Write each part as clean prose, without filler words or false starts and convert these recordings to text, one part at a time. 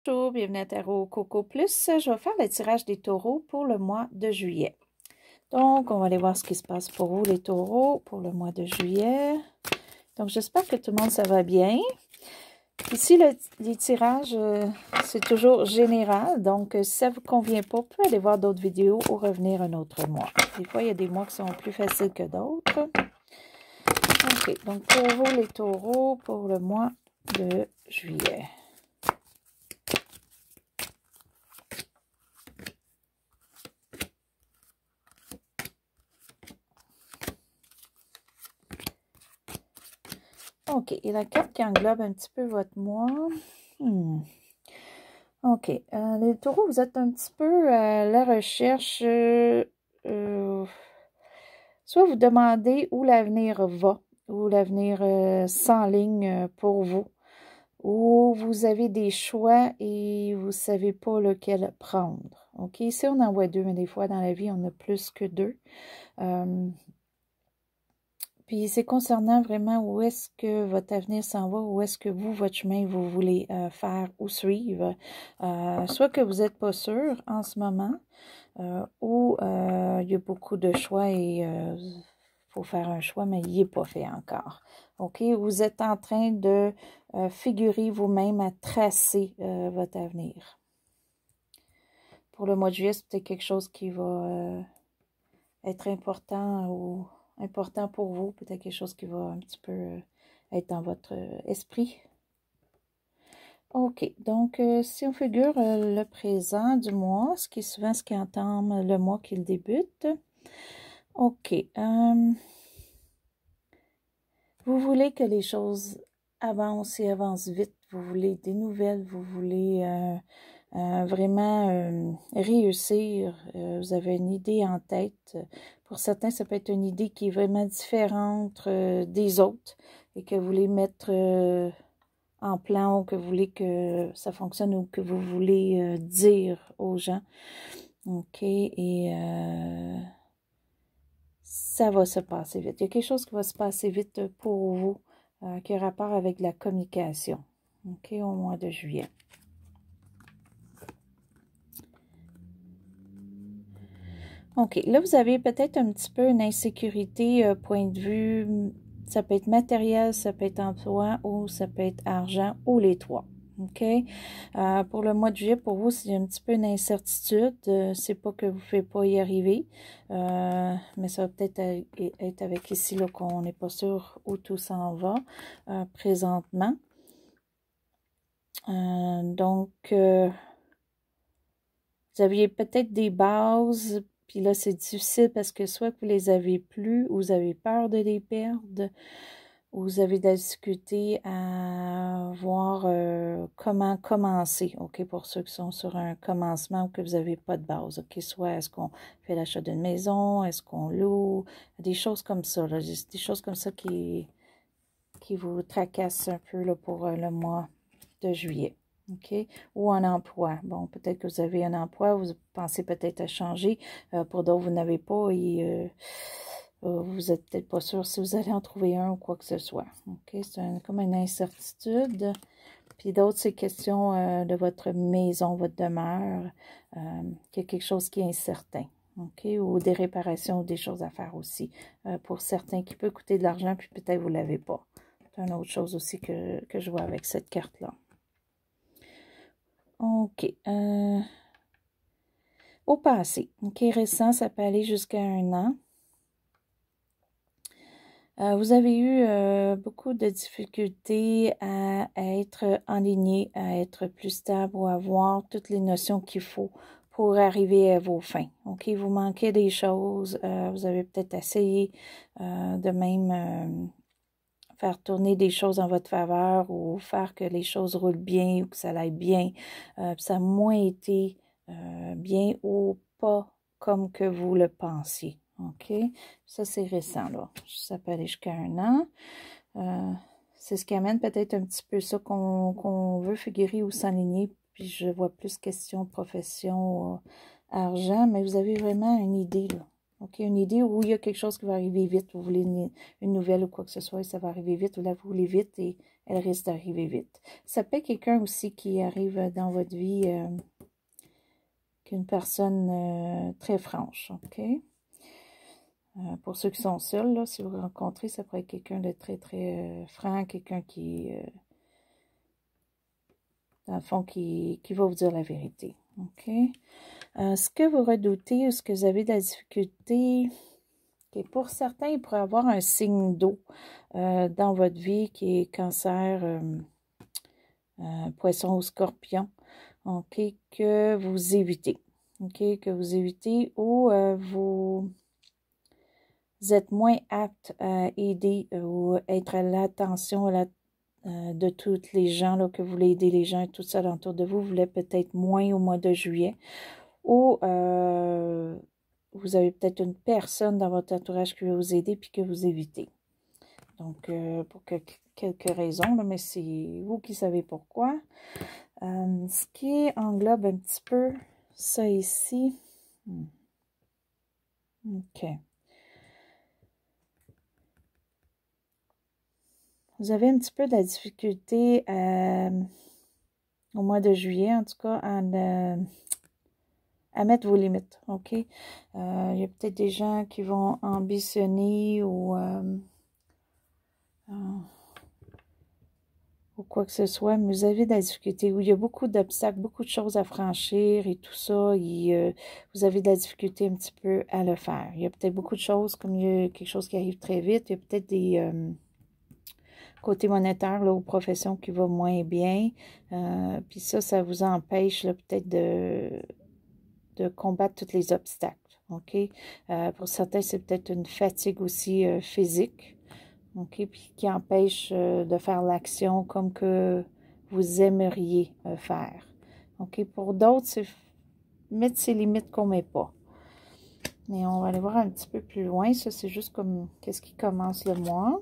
Bonjour, bienvenue à Tarot Coco Plus. Je vais faire le tirage des taureaux pour le mois de juillet. Donc, on va aller voir ce qui se passe pour vous, les taureaux, pour le mois de juillet. Donc, j'espère que tout le monde, ça va bien. Ici, les tirages, c'est toujours général. Donc, si ça ne vous convient pas, vous pouvez aller voir d'autres vidéos ou revenir un autre mois. Des fois, il y a des mois qui sont plus faciles que d'autres. OK, donc pour vous, les taureaux, pour le mois de juillet. OK, et la carte qui englobe un petit peu votre mois. OK, les taureaux, vous êtes un petit peu à la recherche. Soit vous demandez où l'avenir va, où l'avenir s'enligne pour vous, ou vous avez des choix et vous ne savez pas lequel prendre. OK, ici on en voit deux, mais des fois dans la vie, on a plus que deux. Puis c'est concernant vraiment où est-ce que votre avenir s'en va, où est-ce que vous, votre chemin, vous voulez faire ou suivre. Soit que vous n'êtes pas sûr en ce moment, ou il y a beaucoup de choix et il faut faire un choix, mais il n'est pas fait encore. OK? Vous êtes en train de figurer vous-même à tracer votre avenir. Pour le mois de juillet, c'est peut-être quelque chose qui va être important ou important pour vous, peut-être quelque chose qui va un petit peu être dans votre esprit. OK, donc si on figure le présent du mois, ce qui est souvent ce qui entame le mois qui le débute. OK, vous voulez que les choses avancent et avancent vite, vous voulez des nouvelles, vous voulez vraiment réussir, vous avez une idée en tête. Pour certains, ça peut être une idée qui est vraiment différente des autres et que vous voulez mettre en plan ou que vous voulez que ça fonctionne ou que vous voulez dire aux gens. OK, et ça va se passer vite. Il y a quelque chose qui va se passer vite pour vous qui a rapport avec la communication. OK, au mois de juillet. OK, là, vous avez peut-être un petit peu une insécurité, point de vue, ça peut être matériel, ça peut être emploi ou ça peut être argent ou les trois. OK? Pour le mois de juillet, pour vous, c'est un petit peu une incertitude. C'est pas que vous ne pouvez pas y arriver, mais ça va peut-être être avec ici qu'on n'est pas sûr où tout s'en va présentement. Donc, vous aviez peut-être des bases. Puis là, c'est difficile parce que soit que vous les avez plus, ou vous avez peur de les perdre, ou vous avez de la difficulté à voir comment commencer, OK, pour ceux qui sont sur un commencement ou que vous n'avez pas de base, OK, soit est-ce qu'on fait l'achat d'une maison, est-ce qu'on loue, des choses comme ça, là, des choses comme ça qui vous tracassent un peu là, pour le mois de juillet. OK? Ou un emploi. Bon, peut-être que vous avez un emploi, vous pensez peut-être à changer. Pour d'autres, vous n'avez pas et vous n'êtes peut-être pas sûr si vous allez en trouver un ou quoi que ce soit. OK? C'est comme une incertitude. Puis d'autres, c'est question de votre maison, votre demeure, qu'il y a quelque chose qui est incertain. OK? Ou des réparations ou des choses à faire aussi. Pour certains qui peut coûter de l'argent, puis peut-être vous ne l'avez pas. C'est une autre chose aussi que je vois avec cette carte-là. OK. Au passé. OK, récent, ça peut aller jusqu'à 1 an. Vous avez eu beaucoup de difficultés à être aligné, à être plus stable ou à avoir toutes les notions qu'il faut pour arriver à vos fins. OK, vous manquez des choses. Vous avez peut-être essayé de même faire tourner des choses en votre faveur ou faire que les choses roulent bien ou que ça aille bien. Ça a moins été bien ou pas comme que vous le pensiez. OK? Ça, c'est récent, là. Ça peut aller jusqu'à 1 an. C'est ce qui amène peut-être un petit peu ça qu'on veut figurer ou s'enligner. Puis je vois plus question profession, argent, mais vous avez vraiment une idée, là. OK, une idée où il y a quelque chose qui va arriver vite. Vous voulez une nouvelle ou quoi que ce soit, et ça va arriver vite. Vous la voulez vite et elle risque d'arriver vite. Ça peut être quelqu'un aussi qui arrive dans votre vie, qu'une personne très franche, OK? Pour ceux qui sont seuls, là, si vous rencontrez, ça pourrait être quelqu'un de très, très franc, quelqu'un qui, dans le fond, qui va vous dire la vérité, OK? Ce que vous redoutez ou ce que vous avez de la difficulté, okay, pour certains, il pourrait y avoir un signe d'eau dans votre vie qui est cancer, poisson ou scorpion, OK, que vous évitez, OK, que vous évitez ou vous êtes moins apte à aider ou être à l'attention de toutes les gens, là, que vous voulez aider les gens et tout ça autour de vous, vous voulez peut-être moins au mois de juillet, ou vous avez peut-être une personne dans votre entourage qui va vous aider puis que vous évitez. Donc, pour quelques raisons, là, mais c'est vous qui savez pourquoi. Ce qui englobe un petit peu ça ici. OK. Vous avez un petit peu de la difficulté au mois de juillet, en tout cas, à mettre vos limites, OK? Il y a peut-être des gens qui vont ambitionner ou quoi que ce soit, mais vous avez de la difficulté, où il y a beaucoup d'obstacles, beaucoup de choses à franchir et tout ça, et vous avez de la difficulté un petit peu à le faire. Il y a peut-être beaucoup de choses, comme il y a quelque chose qui arrive très vite, il y a peut-être des côtés monétaires là, aux professions qui vont moins bien, puis ça vous empêche peut-être de combattre tous les obstacles, OK? Pour certains, c'est peut-être une fatigue aussi physique, OK? Puis qui empêche de faire l'action comme que vous aimeriez faire, OK? Pour d'autres, c'est mettre ses limites qu'on ne met pas. Mais on va aller voir un petit peu plus loin. Ça, c'est juste comme qu'est-ce qui commence le mois.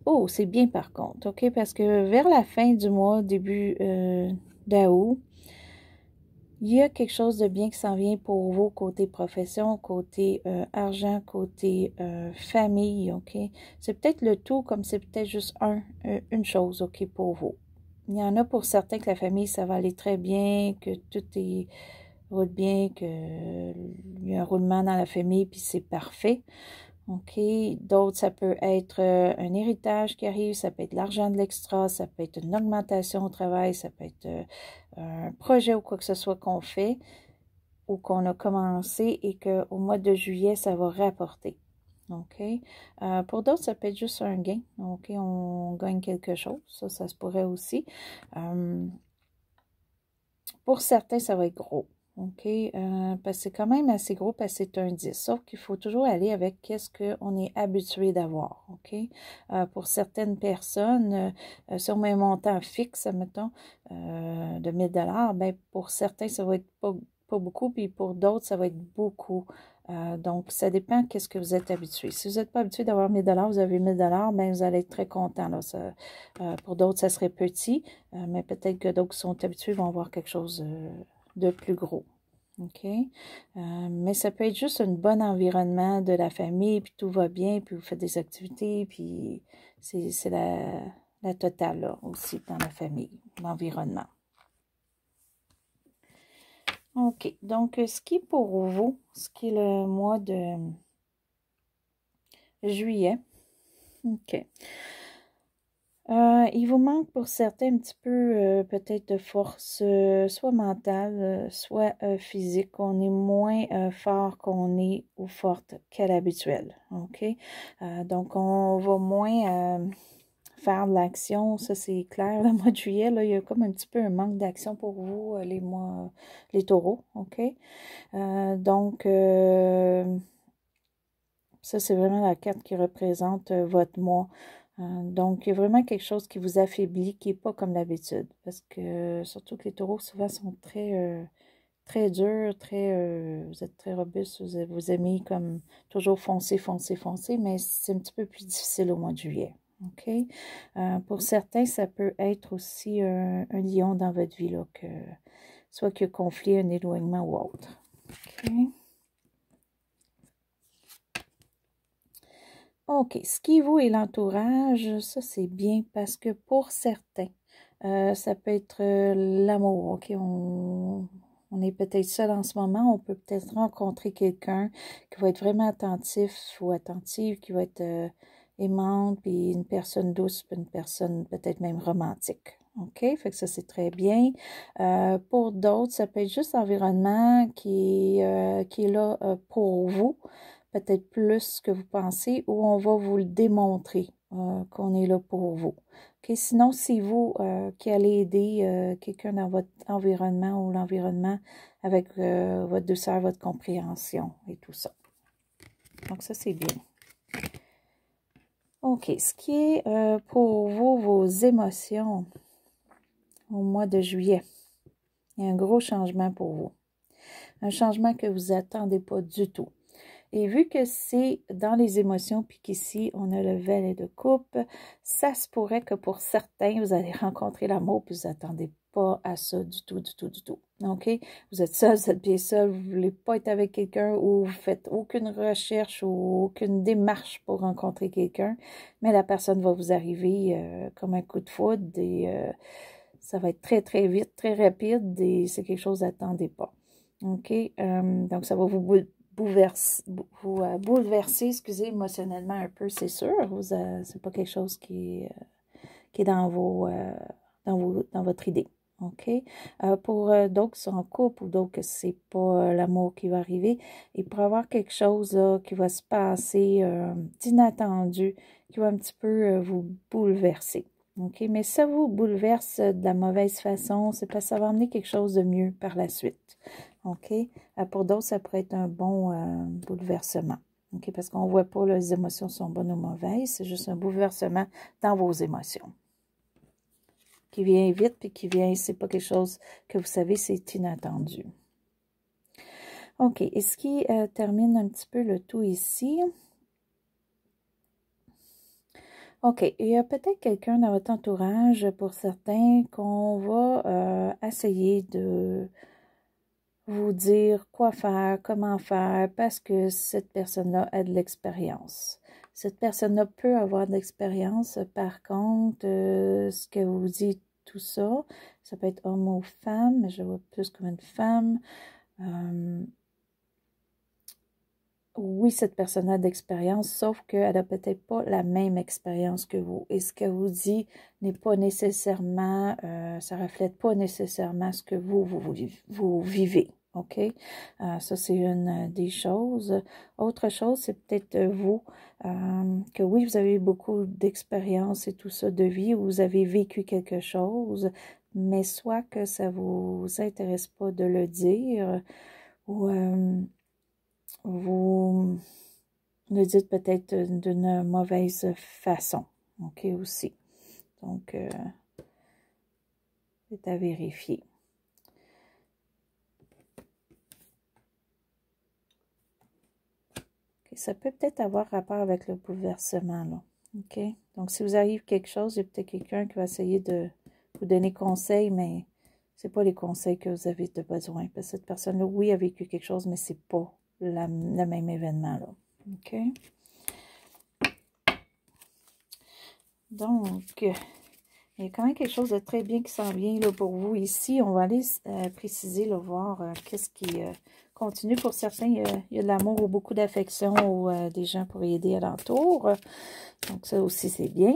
Oh, c'est bien par contre, OK? Parce que vers la fin du mois, début d'août, il y a quelque chose de bien qui s'en vient pour vous, côté profession, côté argent, côté famille, OK? C'est peut-être le tout, comme c'est peut-être juste une chose, OK, pour vous. Il y en a pour certains que la famille, ça va aller très bien, que tout roule bien, qu'il y a un roulement dans la famille, puis c'est parfait. OK. D'autres, ça peut être un héritage qui arrive, ça peut être l'argent de l'extra, ça peut être une augmentation au travail, ça peut être un projet ou quoi que ce soit qu'on fait ou qu'on a commencé et qu'au mois de juillet, ça va rapporter. OK. Pour d'autres, ça peut être juste un gain. OK. On gagne quelque chose. Ça se pourrait aussi. Pour certains, ça va être gros. OK? Parce que c'est quand même assez gros parce que c'est un 10. Sauf qu'il faut toujours aller avec qu'est-ce qu'on est habitué d'avoir. OK? Pour certaines personnes, si on met un montant fixe, mettons, de 1000 $, ben pour certains, ça va être pas beaucoup, puis pour d'autres, ça va être beaucoup. Donc, ça dépend qu'est-ce que vous êtes habitué. Si vous n'êtes pas habitué d'avoir 1000 $, vous avez 1000 $, ben vous allez être très content. Là. Pour d'autres, ça serait petit, mais peut-être que d'autres qui sont habitués vont avoir quelque chose de plus gros. OK? Mais ça peut être juste un bon environnement de la famille, puis tout va bien, puis vous faites des activités, puis c'est la totale là, aussi dans la famille, l'environnement. OK. Donc, ce qui est pour vous, ce qui est le mois de juillet, OK. Il vous manque pour certains un petit peu peut-être de force, soit mentale, soit physique. On est moins fort qu'on est ou forte qu'à l'habituel. OK? Donc, on va moins faire de l'action. Ça, c'est clair. Le mois de juillet, là, il y a comme un petit peu un manque d'action pour vous, les taureaux. OK? Donc, ça, c'est vraiment la carte qui représente votre mois. Donc, il y a vraiment quelque chose qui vous affaiblit, qui n'est pas comme d'habitude. Parce que, surtout que les taureaux, souvent, sont très durs, vous êtes très robustes, vous aimez comme toujours foncer, foncer, foncer, mais c'est un petit peu plus difficile au mois de juillet. OK? Pour certains, ça peut être aussi un lion dans votre vie, là, soit qu'il y a conflit, un éloignement ou autre. OK? OK, ce qui vous et l'entourage, ça c'est bien parce que pour certains, ça peut être l'amour. OK, on est peut-être seul en ce moment, on peut peut-être rencontrer quelqu'un qui va être vraiment attentif ou attentive, qui va être aimante, puis une personne douce, puis une personne peut-être même romantique. OK, fait que ça c'est très bien. Pour d'autres, ça peut être juste l'environnement qui est là pour vous peut-être plus que vous pensez, ou on va vous le démontrer qu'on est là pour vous. Okay? Sinon, c'est vous qui allez aider quelqu'un dans votre environnement ou l'environnement avec votre douceur, votre compréhension et tout ça. Donc, ça, c'est bien. OK. Ce qui est pour vous, vos émotions au mois de juillet. Il y a un gros changement pour vous. Un changement que vous attendez pas du tout. Et vu que c'est dans les émotions, puis qu'ici, on a le valet de coupe, ça se pourrait que pour certains, vous allez rencontrer l'amour, puis vous n'attendez pas à ça du tout, du tout, du tout. OK? Vous êtes seul, vous êtes bien seul, vous ne voulez pas être avec quelqu'un ou vous faites aucune recherche ou aucune démarche pour rencontrer quelqu'un, mais la personne va vous arriver comme un coup de foudre et ça va être très, très vite, très rapide et c'est quelque chose que vous n'attendez pas. OK? Donc, ça va vous bouleverser, excusez, émotionnellement un peu, c'est sûr. C'est pas quelque chose qui est dans dans votre idée. OK? Pour d'autres qui sont en couple ou d'autres que c'est pas l'amour qui va arriver, il pourrait y avoir quelque chose là, qui va se passer d'inattendu, qui va un petit peu vous bouleverser. OK? Mais ça vous bouleverse de la mauvaise façon, c'est parce que ça va amener quelque chose de mieux par la suite. OK? Pour d'autres, ça pourrait être un bon bouleversement. OK? Parce qu'on ne voit pas les émotions sont bonnes ou mauvaises, c'est juste un bouleversement dans vos émotions. Qui vient vite, puis qui vient, c'est pas quelque chose que vous savez, c'est inattendu. OK. Et ce qui termine un petit peu le tout ici. OK. Il y a peut-être quelqu'un dans votre entourage, pour certains, qu'on va essayer de vous dire quoi faire, comment faire, parce que cette personne-là a de l'expérience. Cette personne-là peut avoir de l'expérience. Par contre, ce que vous dites, tout ça, ça peut être homme ou femme, mais je vois plus comme une femme. Oui, cette personne a d'expérience, sauf qu'elle n'a peut-être pas la même expérience que vous. Et ce qu'elle vous dit n'est pas nécessairement, ça reflète pas nécessairement ce que vous vivez. OK? Ça, c'est une des choses. Autre chose, c'est peut-être vous, que oui, vous avez eu beaucoup d'expérience et tout ça de vie, où vous avez vécu quelque chose, mais soit que ça vous intéresse pas de le dire, ou vous le dites peut-être d'une mauvaise façon. OK, aussi. Donc, c'est à vérifier. Okay, ça peut peut-être avoir rapport avec le bouleversement, là. OK? Donc, si vous arrive quelque chose, il y a peut-être quelqu'un qui va essayer de vous donner conseil, mais c'est pas les conseils que vous avez de besoin. Parce que cette personne-là, oui, a vécu quelque chose, mais c'est pas le même événement, là. OK? Donc, il y a quand même quelque chose de très bien qui s'en vient là, pour vous ici. On va aller préciser, là, voir qu'est-ce qui continue. Pour certains, il y a de l'amour ou beaucoup d'affection ou des gens pour y aider alentour. Donc, ça aussi, c'est bien.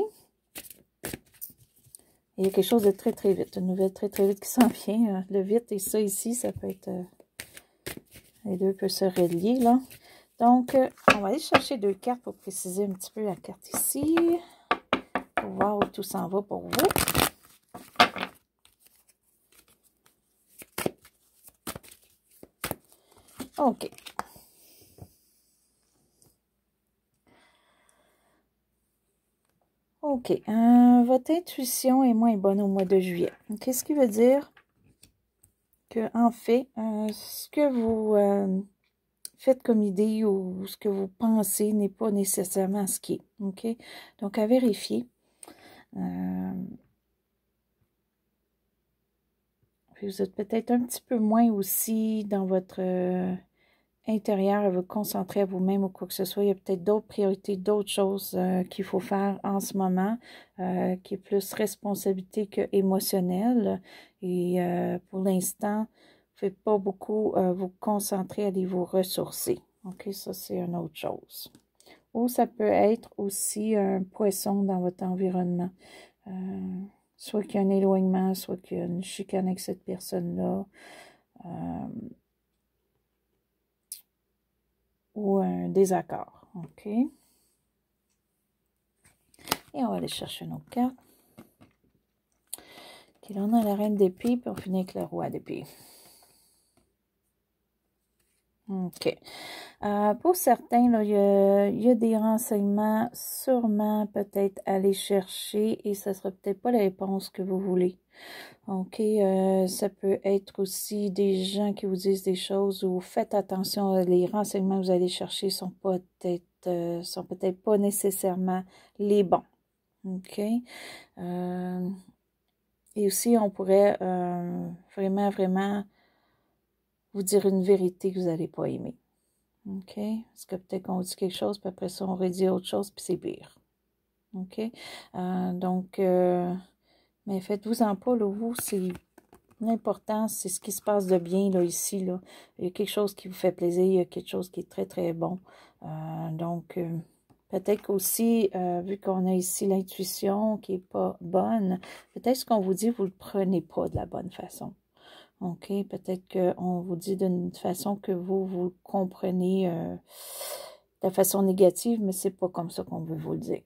Il y a quelque chose de très, très vite. Une nouvelle très, très vite qui s'en vient. Le vite et ça ici, ça peut être... les deux peuvent se relier, là. Donc, on va aller chercher deux cartes pour préciser un petit peu la carte ici. Pour voir où tout s'en va pour vous. OK. OK. Votre intuition est moins bonne au mois de juillet. Qu'est-ce qui veut dire que, en fait, ce que vous faites comme idée ou ce que vous pensez n'est pas nécessairement ce qui est. OK? Donc, à vérifier. Puis vous êtes peut-être un petit peu moins aussi dans votre intérieure à vous concentrer à vous-même ou quoi que ce soit. Il y a peut-être d'autres priorités, d'autres choses qu'il faut faire en ce moment, qui est plus responsabilité que émotionnelle. Et pour l'instant, vous ne pouvez pas beaucoup vous concentrer, aller vous ressourcer. OK, ça c'est une autre chose. Ou ça peut être aussi un poisson dans votre environnement. Soit qu'il y a un éloignement, soit qu'il y a une chicane avec cette personne-là. Ou un désaccord. OK? Et on va aller chercher nos cartes. OK, là, on a la reine d'épée, puis on finit avec le roi d'épée. OK. Pour certains, là, il y a des renseignements sûrement peut-être aller chercher et ce ne sera peut-être pas la réponse que vous voulez. OK, ça peut être aussi des gens qui vous disent des choses où faites attention, les renseignements que vous allez chercher sont peut-être pas nécessairement les bons. OK? Et aussi, on pourrait vraiment vous dire une vérité que vous n'allez pas aimer. OK? Parce que peut-être qu'on dit quelque chose, puis après ça, on redit autre chose, puis c'est pire. OK? Mais faites-vous-en pas, là, vous, c'est l'important, c'est ce qui se passe de bien, là, ici, là. Il y a quelque chose qui vous fait plaisir, il y a quelque chose qui est très, très bon. Peut-être qu'aussi, vu qu'on a ici l'intuition qui n'est pas bonne, peut-être ce qu'on vous dit, vous ne le prenez pas de la bonne façon. OK? Peut-être qu'on vous dit d'une façon que vous comprenez de façon négative, mais c'est pas comme ça qu'on veut vous le dire.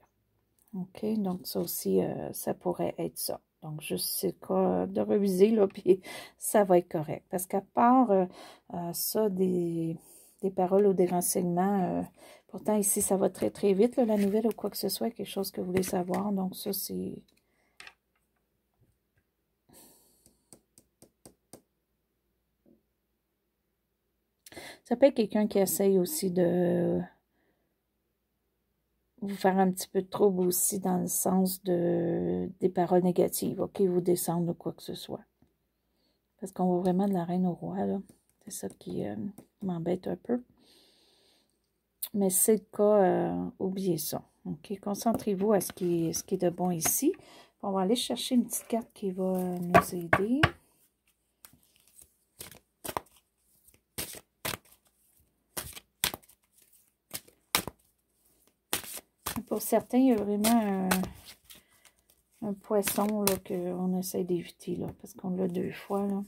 OK? Donc, ça aussi, ça pourrait être ça. Donc, juste, c'est le cas de reviser, là, puis ça va être correct. Parce qu'à part ça, des paroles ou des renseignements, pourtant, ici, ça va très, très vite, là, la nouvelle ou quoi que ce soit, quelque chose que vous voulez savoir. Donc, ça, c'est... Ça peut être quelqu'un qui essaye aussi de vous faire un petit peu de trouble aussi dans le sens des paroles négatives, OK, vous descendre ou quoi que ce soit. Parce qu'on voit vraiment de la reine au roi, là. C'est ça qui m'embête un peu. Mais c'est le cas, oubliez ça. OK, concentrez-vous à ce qui est de bon ici. On va aller chercher une petite carte qui va nous aider. Pour certains, il y a vraiment un poisson là qu'on essaie d'éviter, là, parce qu'on l'a 2 fois, là.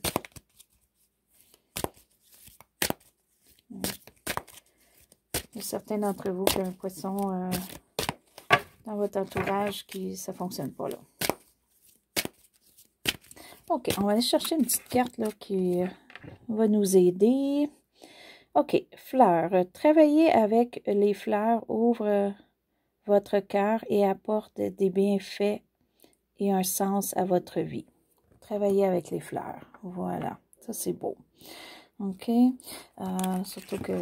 Il y a certains d'entre vous qui ont un poisson dans votre entourage qui ça ne fonctionne pas, là. OK, on va aller chercher une petite carte là, qui va nous aider. OK, fleurs. Travailler avec les fleurs ouvre votre cœur et apporte des bienfaits et un sens à votre vie. Travailler avec les fleurs. Voilà, ça c'est beau. OK, surtout que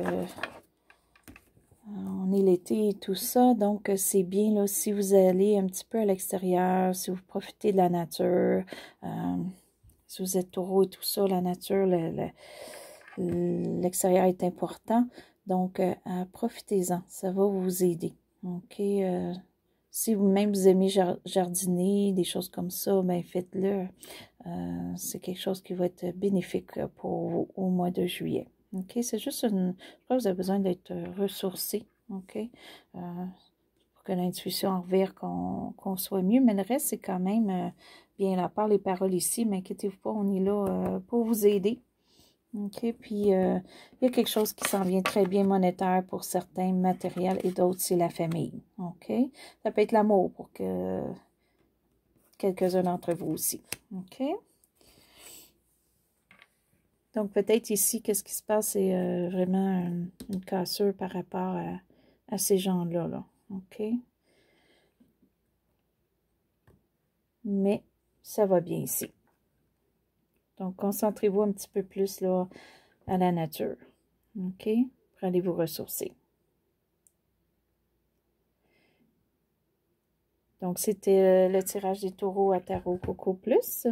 on est l'été et tout ça, donc c'est bien là si vous allez un petit peu à l'extérieur, si vous profitez de la nature, si vous êtes taureau et tout ça, la nature, l'extérieur est important, donc profitez-en, ça va vous aider. OK, si vous-même vous aimez jardiner, des choses comme ça, ben faites-le. C'est quelque chose qui va être bénéfique pour vous au mois de juillet. OK, c'est juste une... Je crois que vous avez besoin d'être ressourcé, OK, pour que l'intuition en revire qu'on soit mieux. Mais le reste, c'est quand même bien à part les paroles ici, mais inquiétez-vous pas, on est là pour vous aider. OK, puis il y a quelque chose qui s'en vient très bien monétaire pour certains matériels et d'autres, c'est la famille. OK, ça peut être l'amour pour quelques-uns d'entre vous aussi. OK. Donc, peut-être ici, qu'est-ce qui se passe, c'est vraiment une cassure par rapport à ces gens-là, là. OK? Mais, ça va bien ici. Donc, concentrez-vous un petit peu plus, là, à la nature. OK? Pour aller vous ressourcer. Donc, c'était le tirage des taureaux à Tarot Coco Plus.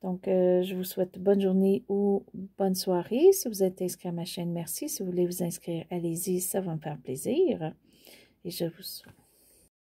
Donc, je vous souhaite bonne journée ou bonne soirée. Si vous êtes inscrit à ma chaîne, merci. Si vous voulez vous inscrire, allez-y, ça va me faire plaisir. Et je vous souhaite